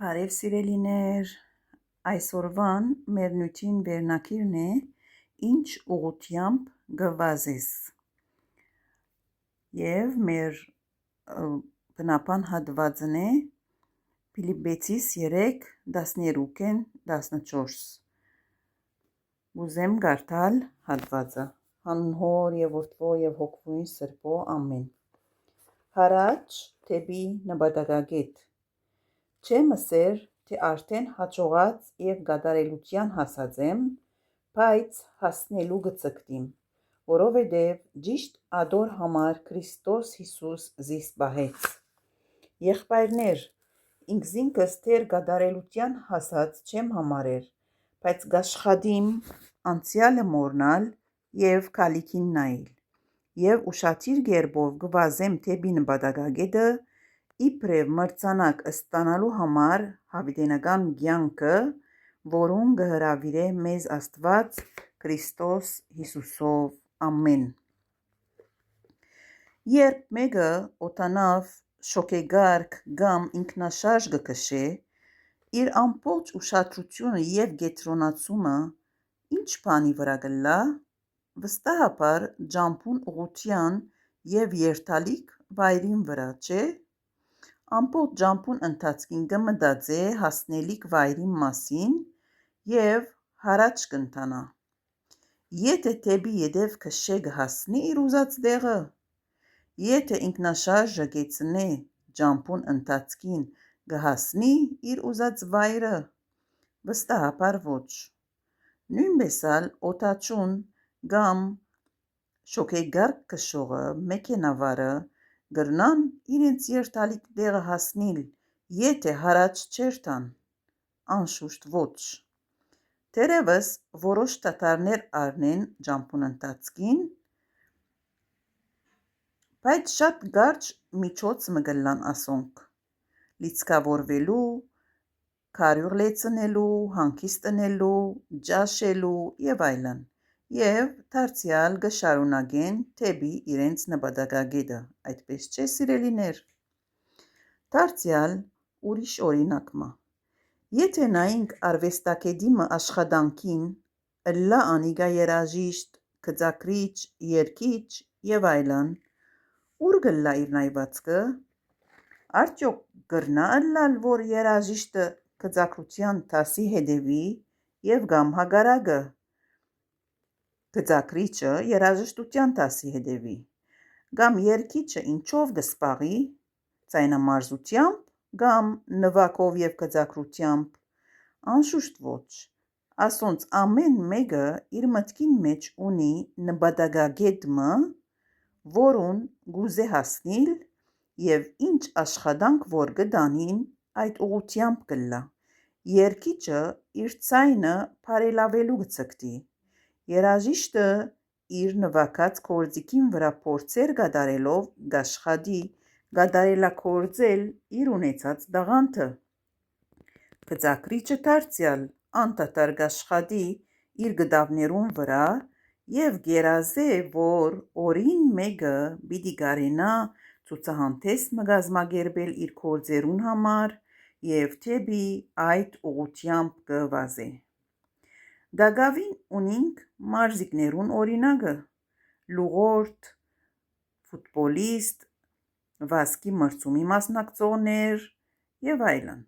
Բարև սիրելիներ, այսօրվան մեր նյութին վերնագիրն է «Ինչ ուղղությամբ գվազես» և մեր բնական հատվածն է Փիլիպպեցիս 3:13-14։ Ուզեմ կարդալ հատվածը։ Հանուն Հոր և Որդու և Հոգևոր Սրբո, ամեն։ Հարաճ դեպի նպատակագետ։ Չեմ ասեր, թե արդեն հաջողած և կատարելության հասած եմ, բայց հասնելու կձգտիմ, որովհետև ճիշտ ադոր համար Քրիստոս Հիսուս զիս պահեց։ Եղբայրներ, ինքզինքս դեռ կատարելության հասած չեմ համարեր, բայց կաշխատիմ անցյալը մոռանալ և գալիքին նայել, և ուշադիր կերպով կվազեմ դեպի նպատակագետը, իբրև մրցանակ ստանալու համար հավիտենական կյանքը, որուն կհրավիրե մեզ Աստված Քրիստոս Հիսուսով, ամեն։ Երբ մեկը օդանավ շոգեկարգ կամ ինքնաշարժ կքշե, իր ամբողջ ուշադրությունը և կենտրոնացումը ինչ բանի վրա կլա, վստահաբար ճամբուն ուղղության և երթալիք վայրին վրա, չէ՞։ Ամբողջ ճամբուն ընթացքին կմտածե հասնելիք վայրի մասին և հարաճ կընթանա։ Եթե դեպի ետև քշե կհասնի իր ուզած տեղը, եթե ինքնաշարժը կեցնե ճամբուն ընթացքին կհասնի իր ուզած վայրը, վստահաբար ոչ։ Նույնպես ալ օդաչուն կամ շոգեկարգ քշողը, մեքենավարը կրնան իրենց երթալիք տեղը հասնել, եթե հարաճ չերթան։ Անշուշտ ոչ։ Թերևս որոշ դադարներ առնեն ճամբուն ընթացքին, բայց շատ կարճ միջոց մը կլան ասոնք՝ լիցքավորվելու, քարյուղ լեցնելու, հանգիստ ընելու, ճաշելու և այլն, և դարձյալ կշարունակեն դեպի իրենց նպատակագետը, այդպես չէ՞ սիրելիներ։ Դարձյալ ուրիշ օրինակ մը։ Եթե նայենք արվեստագետի մը աշխատանքին, ըլլա անիկա երաժիշտ, գծագրիչ, երգիչ և այլն, ուր կլա իր նայվածքը։ Արդյոք կրնա ըլլալ, որ երաժիշտը գծագրության դասի հետևի և կամ հակառակը, գծագրիչը երաժշտության դասի հետևի, կամ երգիչը ինչով կսպաղի, ձայնամարզությամբ կամ նվագով և գծագրությամբ։ Անշուշտ ոչ։ Ասոնց ամեն մեկը իր մտքին մեջ ունի նպատակագետ մը, որուն կուզե հասնել, և ինչ աշխատանք որ կտանին, այդ ուղղությամբ կլա։ Երգիչը իր ձայնը բարելավելու կձգտի, երաժիշտը իր նվագած գործիքին վրա փորձեր կատարելով կաշխատի կատարելագործել իր ունեցած տաղանդը։ Գծագրիչը դարձյալ անդադար կաշխատի իր կտավներուն վրա և կերազե, որ օրին մեկը պիտի կարենա ցուցահանդես մը կազմակերպել իր գործերուն համար և դեպի այդ ուղղությամբ կվազե։ Դակավին ունինք մարզիկներուն օրինակը՝ լուղորդ, ֆուտբոլիստ, վազքի մրցումի մասնակցողներ և այլն։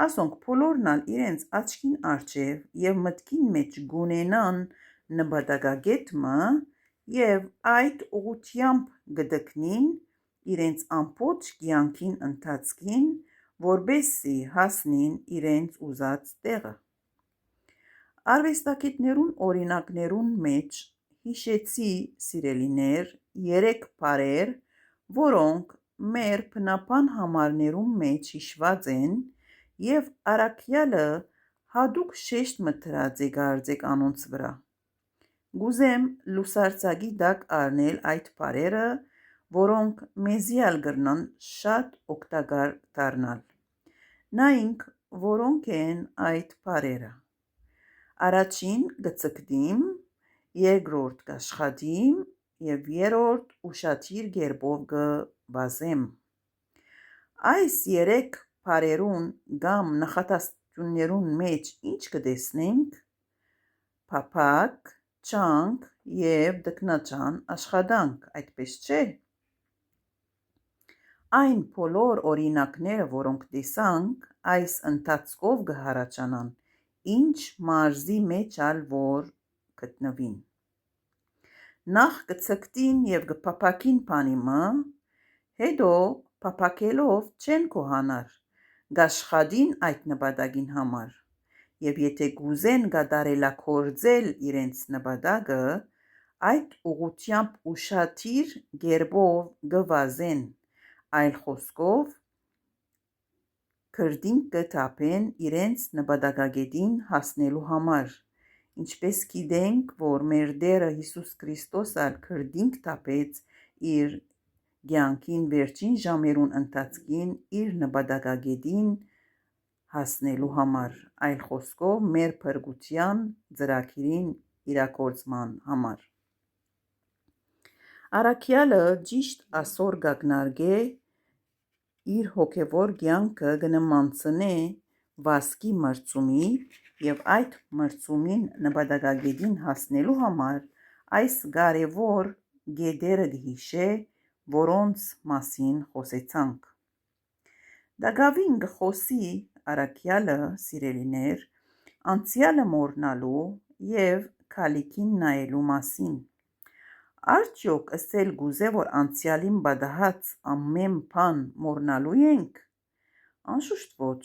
Ասոնք բոլորն ալ իրենց աչքին առջև և մտքին մեջ կունենան նպատակագետ մը և այդ ուղղությամբ կտքնին իրենց ամբողջ կյանքին ընթացքին, որպեսզի հասնին իրենց ուզած տեղը։ Արվեստագետներուն օրինակներուն մեջ հիշեցի, սիրելիներ, 3 բառեր, որոնք մեր բնական համարներուն մեջ հիշված են և առաքյալը հատուկ շեշտ մը դրած է կարծեք անոնց վրա։ Կուզեմ լուսարձակի տակ առնել այդ բառերը, որոնք մեզի ալ կրնան շատ օգտակար դառնալ։ Նայենք որոնք են այդ բառերը։ Առաջին կձգտիմ, երկրորդ կաշխատիմ և երրորդ ուշադիր կերպով կվազեմ։ Այս 3 բարերուն կամ նախատասություններուն մեջ ինչ կտեսնենք, փափակ, չանք եւ դքնաճան աշխատանք, այդպես չէ։ Այն բոլոր օրինակները, որոնք տեսանք, այս ընթացքով կհառաջանան, ինչ մարզի մեջ ալ որ գտնվին։ Նախ կցկտին եւ կփափակին բանիմը, հետո փափակելով չեն կոհանար, կաշխատին այդ նպատակին համար, եւ եթե կուզեն կատարելագործել իրենց նպատակը, այդ ուղղությամբ ուշադիր կերպով կվազեն, այլ խոսքով քրտինք կթափեն իրենց նպատակագետին հասնելու համար, ինչպես գիտենք, որ մեր Տերը Հիսուս Քրիստոս ալ քրտինք թափեց իր կյանքին վերջին ժամերուն ընթացքին իր նպատակագետին հասնելու համար, այլ խոսքով մեր փրկության ծրագիրին իրագործման համար։ Առաքյալը ճիշտ ասոր կակնարկե իր հոգևոր կյանքը կնմանցնե վասկի մրցումի եւ այդ մրցումին նպատակագետին հասնելու համար այս կարևոր կետերը կհիշե, որոնց մասին խոսեցանք։ Դակավին կխոսի առաքյալը, սիրելիներ, անցյալը մոռնալու եւ քալիքին նայելու մասին։ Արդյոք ըսել գուզե, որ անցյալին պատահած ամեն բան մոռնալու ենք։ Անշուշտ ոչ,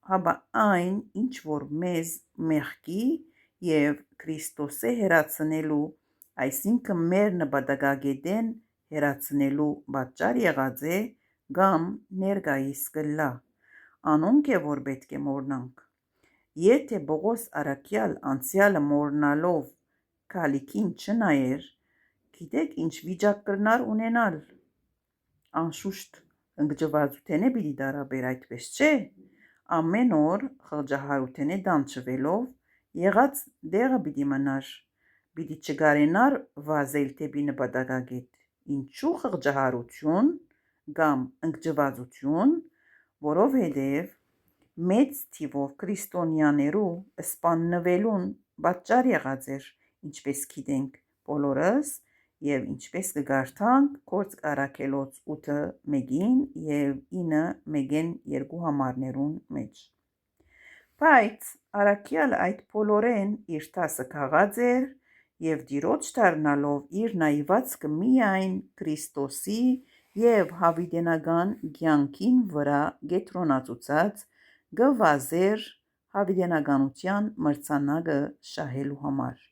հապա այն, ինչ որ մեզ մեղքի եւ Քրիստոսե հեռացնելու, այսինքն մեր նպատակագետեն հեռացնելու պատճառ եղած է կամ ներկայիս կլա, անոնք է որ պետք է մոռնանք։ Եթե Պողոս առաքյալ անցյալը մոռնալով քալիքին չնայեր, գիտեք ինչ վիճակ կրնար ունենալ։ Անշուշտ ընկճվածութենե պիտի դարաբեր, այդպես չէ։ Ամեն օր խղճահարութենե դանչվելով եղած դեղը պիտի մնար, պիտի չկարենար վազել դեպի նպատակագետ։ Ինչու խղճահարություն կամ ընկճվածություն, որովհետև մեծ թիվով քրիստոնյաներու սպաննվելուն պատճառ եղած էր, ինչպես գիտենք բոլորս, եւ ինչպես կգարթանք Գործք առաքելոց 8:1 եւ 9:1-2 համարներուն մեջ։ Բայց առաքյալ այդ բոլորեն իր տասը քաղած էր եւ դիրոջ դառնալով իր նայվածքը միայն Քրիստոսի եւ հավիտենական կյանքին վրա կետրոնացուցած գվազեր հավիտենականության մրցանակը շահելու համար։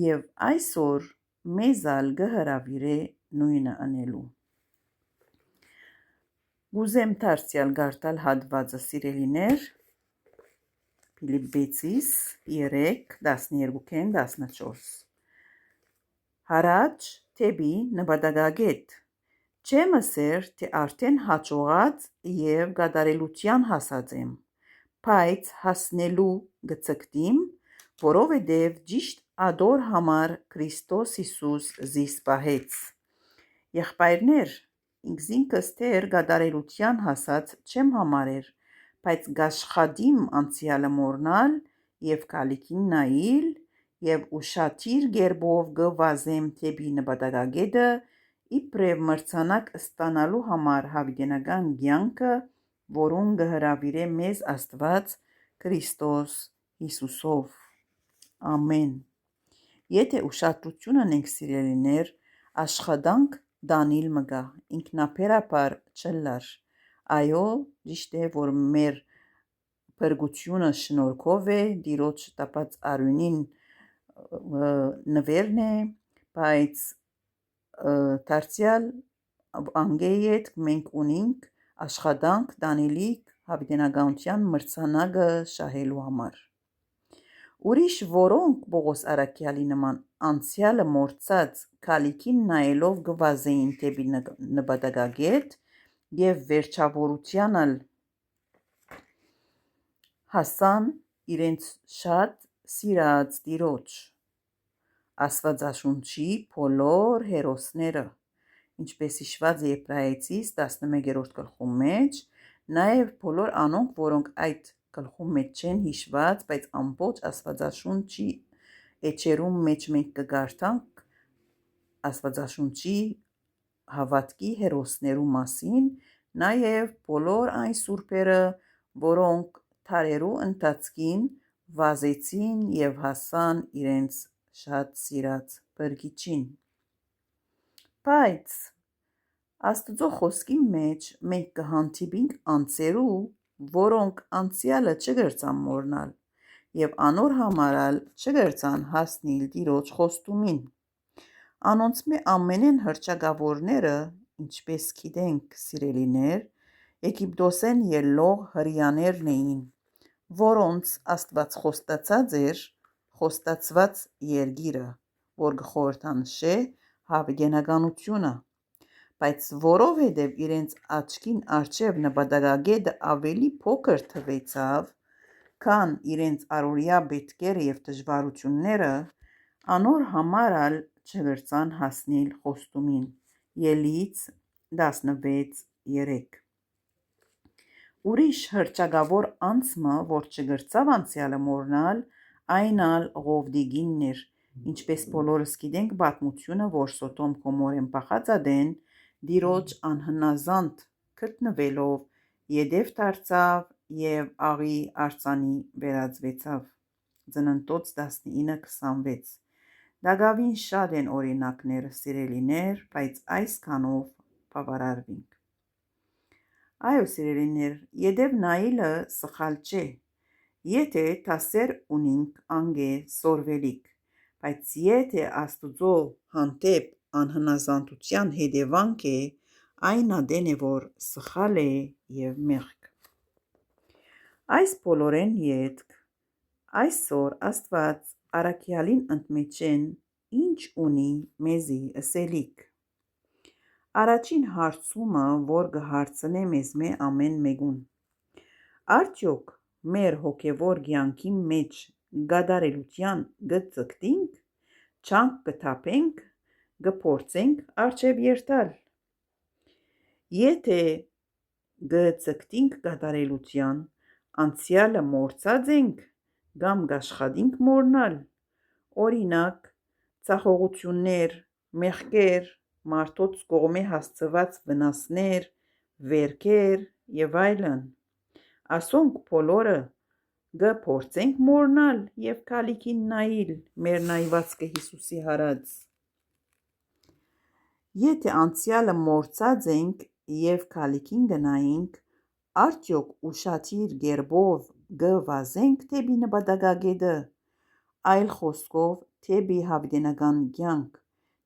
Եվ այսօր մեզ ալ կհրավիրե նույնը անելու։ Գուզեմ դարձյալ գարտալ հատվածը, սիրելիներ, Փիլիպպեցիս 3:12-14։ Հարաճ թեպի նպատակագետ, չեմ ասեր, թե արդեն հաջողած եւ կատարելության հասած եմ, բայց հասնելու կցկտիմ, որովհետև ճիշտ ադոր համար Քրիստոս Հիսուս զիս պահեց։ Եղբայրներ, ինքզինքս թեր կատարելության հասած չեմ համարեր, բայց կաշխատիմ անցյալը մոռնալ եւ քալիքին նայիլ եւ ուշադիր կերպով կվազեմ դեպի նպատակագետը, իբրև մրցանակ ստանալու համար հավիտենական կյանքը, որուն կհրավիրե մեզ Աստված Քրիստոս Հիսուսով։ Ամեն։ Եթե ուշադրություն ունենք, սիրելիներ, աշխատանք դանիլ մգա, ինքնաբերաբար չլար։ Այո, ճիշտ է, որ մեր փրկությունը շնորհքով է, Տիրոջ տապած արյունին նվերն է, բայց դարձյալ անգեի հետ մենք ունենք աշխատանք դանիլիկ հավիտենականության մրցանակը շահելու համար։ Ուրիշ որոնք Պողոս առաքյալի նման անցյալը մոռցած քալիքին նայելով կվազեին դեպի նպատակագետ եւ վերջավորության ալ հասան իրենց շատ սիրած Տիրոջ։ Աստվածաշունչի բոլոր հերոսները, ինչպես հիշված է Եբրայեցիս 11-րդ գլխում մեջ, նաև բոլոր անոնք, որոնք այդ գլխում մեջ չեն հիշված, բայց ամբողջ Աստվածաշունչի էջերում մեջ մենք կգարթանք Աստվածաշունչի հավատքի հերոսներու մասին, նաև բոլոր այն սուրբերը, որոնք թարերու ընթացքին վազեցին եւ հասան իրենց շատ սիրած բրգիչին։ Բայց Աստծո խոսքի մեջ մենք կհանդիպինք անձերու, որոնք անցյալը չգրցան մոռնալ եւ անոր համարալ չգրցան հասնիլ Տիրոջ խոստումին։ Անոնցմե ամենեն հռչակավորները, ինչպես գիտենք, սիրելիներ, Եգիպտոսեն ելլող հրեաներն էին, որոնց Աստված խոստացած էր խոստացված երկիրը, որ կխորհրդանշե հավիտենականությունը, բայց որովհետև իրենց աչքին առջև նպատակագետը ավելի փոքր թվեցավ, քան իրենց առօրյա պետքերը եւ դժվարությունները, անոր համարալ չգրցան հասնիլ խոստումին։ Ելից 16:3 Ուրիշ հռչակավոր անձը, որ չգրցավ անցյալը մոռնալ, այն ալ Ղովդիգինն էր, ինչպես բոլորս գիտենք պատմությունը, որ Սոդոմ Գոմորեն փախածադեն Տիրոջ անհնազանդ գտնվելով յետև դարձավ եւ աղի արձանի վերածվեցավ։ Ծննդոց 19:26 Դակավին շատ են օրինակները, սիրելիներ, բայց այսքանով բավարարվենք։ Այո, սիրելիներ, յետև նայելը սխալ չէ, եթե դասեր ունինք անգե սորվելիք, բայց եթե Աստուծո հանդեպ անհնազանդության հետևանք է, այն ադեն է, որ սխալ է եւ մեղք։ Այս բոլորեն ետք այսօր Աստված առաքյալին ընդմեջեն ինչ ունի մեզի ըսելիք։ Առաջին հարցումը, որ կհարցնե մեզմե ամեն մեկուն, արդյոք մեր հոգևոր կյանքի մեջ կատարելության կձգտինք, չանք կթափենք, կփորձենք առջև երթալ։ Եթե կձգտինք կատարելության, անցյալը մոռցած ենք կամ կաշխատենք մոռնալ, օրինակ, ցախողություններ, մեղքեր, մարդոց կողմէ հասցված վնասներ, վերքեր եւ այլն, ասոնք բոլորը կփորձենք մոռնալ եւ քալիքին նայիլ մեր նայվածքը Հիսուսի հարած։ Եթե անցյալը մոռցած ենք եւ քալիքին կնայինք, արդյոք ուշադիր կերպով կվազենք դեպի նպատակագետը, այլ խոսքով դեպի հավիտենական կյանք,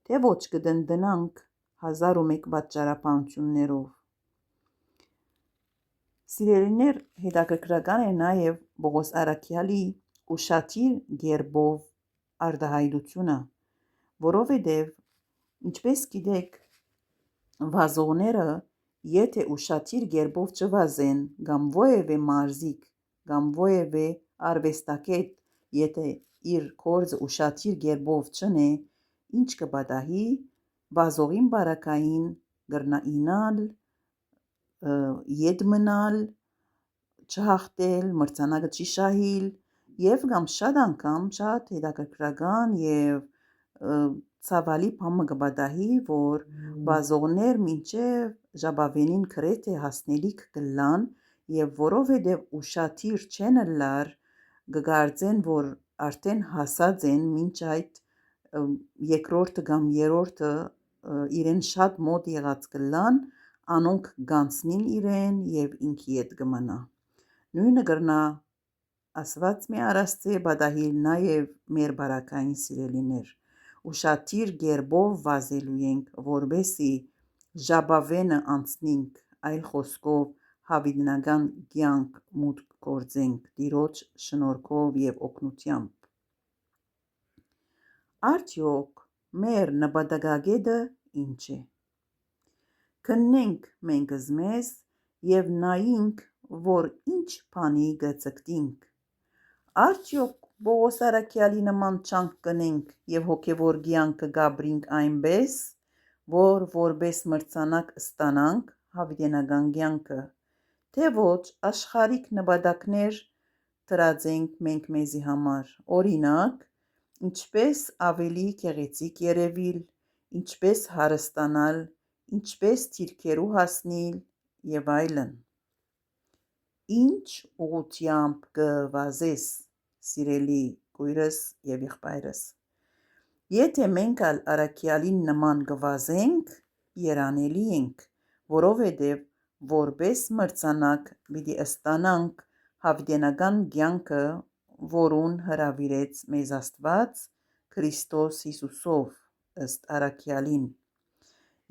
թե ոչ կդնդնանք 1001 պատճառաբանություններով։ Սիրելիներ, հետաքրքրական է նաև Պողոս առաքյալի ուշադիր կերպով արտահայտությունը, որովհետև, ինչպես գիտեք, վազողները, եթե ուշադիր կերպով չվազեն, կամ որևէ մարզիկ, կամ որևէ արվեստագետ, եթե իր գործը ուշադիր կերպով չնե, ինչ կպատահի, վազողին բարակային կրնայինալ, ետ մնալ, չհաղթել, մրցանակը չի շահիլ եւ կամ շատ անգամ շատ հետաքրքրական եւ ցավալի բան կպատահի, որ վազողներ մինչև ժապավենին գրեթե հասնելիք կլան եւ որովհետեւ ուշադիր չեն լար կգարձեն, որ արդեն հասած են, մինչ այդ երկրորդը կամ երրորդը իրեն շատ մոտ եղած կլան, անոնք գանցնին իրեն եւ ինքի հետ կմնա։ Նույնը կրնա ասված մի առաստե պատահիլ նաև մեր բարակային սիրելիներ։ Ուշադիր կերպով վազելու ենք, որբեսի ժապավենը անցնենք, այլ խոսքով հավիտենական կյանք մուտք գործենք Տիրոջ շնորհքով եւ օգնությամբ։ Արդյոք մեր նպատակագետը ինչ է։ Քննենք մեnkս մեզ եւ նայենք, որ ինչ բանի կձգտենք։ Արդյոք Պողոս առաքյալի նման չանք կնենք եւ հոգևոր կյանքը կապրինք այնպես, որ որպես մրցանակ ստանանք հավիտենական կյանքը, թե ոչ աշխարհիկ նպատակներ դրածենք մենք մեզի համար, օրինակ, ինչպես ավելի գեղեցիկ երևիլ, ինչպես հարստանալ, ինչպես թիրքերու հասնել եւ այլն։ Ինչ ուղղությամբ կվազես, սիրելի քույրս եւ եղբայրս։ Եթե մենք ալ առաքյալին նման կվազենք, երանելի ենք, որովհետև որպես մրցանակ պիտի ստանանք հավիտենական կյանքը, որուն հրավիրեց մեզ Աստված Քրիստոս Հիսուսով ըստ առաքյալին։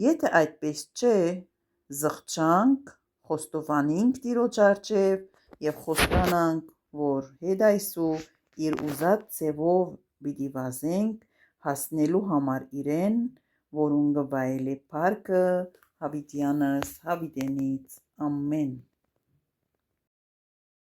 Եթե այդպես չէ, զղջանք, խոստովանենք Տիրոջ առջև եւ խոստանանք, որ հետ այսու իր ուզած ձևով պիտի վազենք հասնելու համար իրեն, որուն կվայելի փառքը հավիտյանս հավիտենից ամեն